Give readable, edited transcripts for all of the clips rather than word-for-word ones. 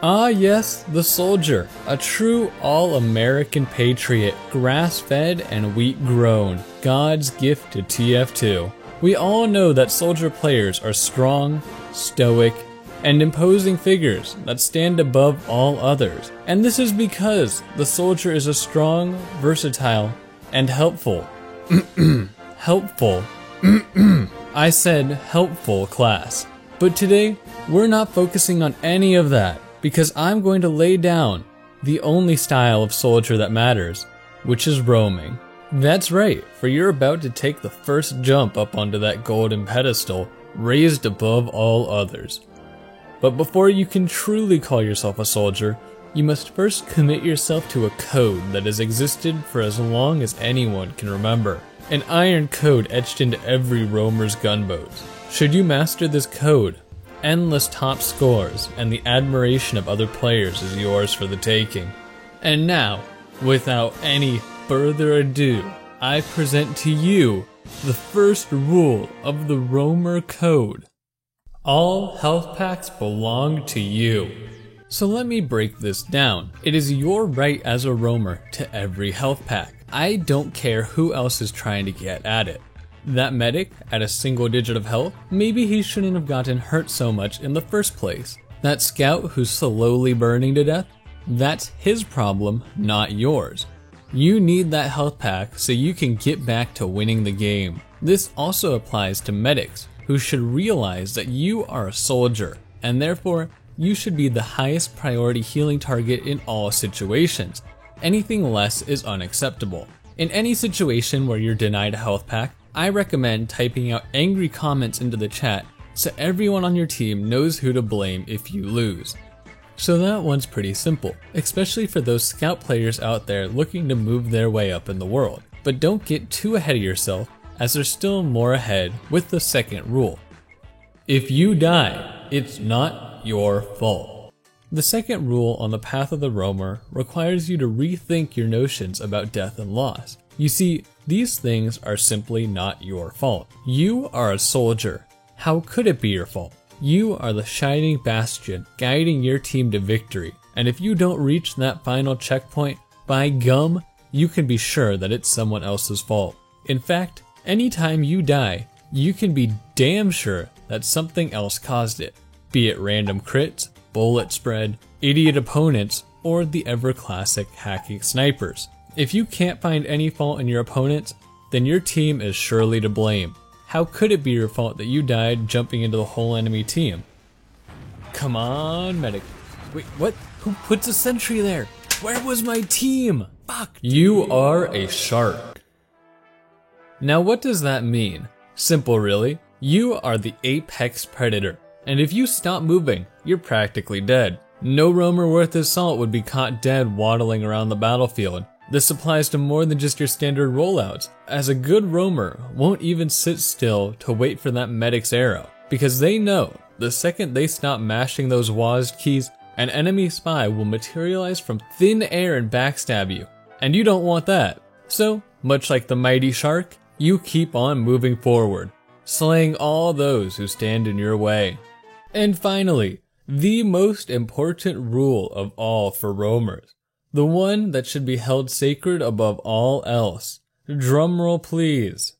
Ah yes, the soldier, a true all-American patriot, grass-fed and wheat-grown, God's gift to TF2. We all know that soldier players are strong, stoic, and imposing figures that stand above all others. And this is because the soldier is a strong, versatile, and helpful I said helpful class. But today, we're not focusing on any of that, because I'm going to lay down the only style of soldier that matters, which is roaming. That's right, for you're about to take the first jump up onto that golden pedestal, raised above all others. But before you can truly call yourself a soldier, you must first commit yourself to a code that has existed for as long as anyone can remember. An iron code etched into every roamer's gunboats. Should you master this code, endless top scores and the admiration of other players is yours for the taking. And now, without any further ado, I present to you the first rule of the Roamer Code. All health packs belong to you. So let me break this down. It is your right as a roamer to every health pack. I don't care who else is trying to get at it. That medic at a single digit of health, maybe he shouldn't have gotten hurt so much in the first place. That scout who's slowly burning to death, that's his problem, not yours. You need that health pack so you can get back to winning the game. This also applies to medics, who should realize that you are a soldier, and therefore you should be the highest priority healing target in all situations. Anything less is unacceptable. In any situation where you're denied a health pack, I recommend typing out angry comments into the chat so everyone on your team knows who to blame if you lose. So that one's pretty simple, especially for those scout players out there looking to move their way up in the world. But don't get too ahead of yourself, as there's still more ahead with the second rule. If you die, it's not your fault. The second rule on the path of the roamer requires you to rethink your notions about death and loss. You see, these things are simply not your fault. You are a soldier. How could it be your fault? You are the shining bastion guiding your team to victory, and if you don't reach that final checkpoint, by gum, you can be sure that it's someone else's fault. In fact, anytime you die, you can be damn sure that something else caused it, be it random crits, bullet spread, idiot opponents, or the ever-classic hacking snipers. If you can't find any fault in your opponents, then your team is surely to blame. How could it be your fault that you died jumping into the whole enemy team? Come on, medic. Wait, what? Who puts a sentry there? Where was my team? Fuck. You are a shark. Now what does that mean? Simple really. You are the apex predator, and if you stop moving, you're practically dead. No roamer worth his salt would be caught dead waddling around the battlefield. This applies to more than just your standard rollouts, as a good roamer won't even sit still to wait for that medic's arrow, because they know the second they stop mashing those WASD keys, an enemy spy will materialize from thin air and backstab you, and you don't want that. So, much like the mighty shark, you keep on moving forward, slaying all those who stand in your way. And finally, the most important rule of all for roamers. The one that should be held sacred above all else. Drumroll please.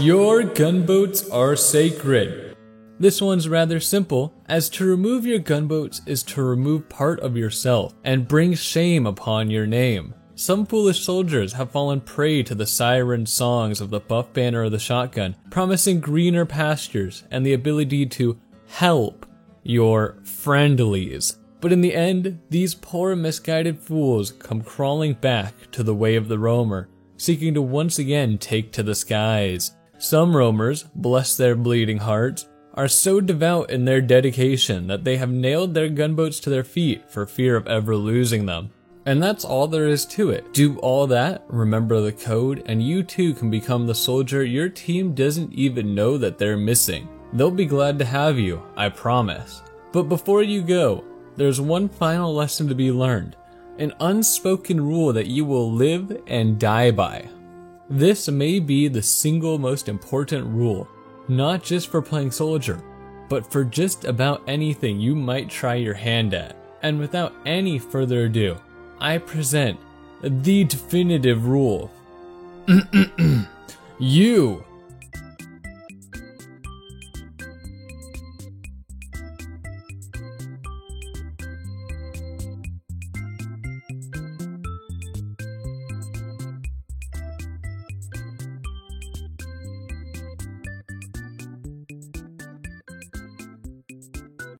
Your gunboats are sacred. This one's rather simple, as to remove your gunboats is to remove part of yourself and bring shame upon your name. Some foolish soldiers have fallen prey to the siren songs of the buff banner or the shotgun, promising greener pastures and the ability to help your friendlies. But in the end, these poor misguided fools come crawling back to the way of the roamer, seeking to once again take to the skies. Some roamers, bless their bleeding hearts, are so devout in their dedication that they have nailed their gunboats to their feet for fear of ever losing them. And that's all there is to it. Do all that, remember the code, and you too can become the soldier your team doesn't even know that they're missing. They'll be glad to have you, I promise. But before you go, there's one final lesson to be learned, an unspoken rule that you will live and die by. This may be the single most important rule not just for playing soldier, but for just about anything you might try your hand at. And without any further ado, I present the definitive rule. You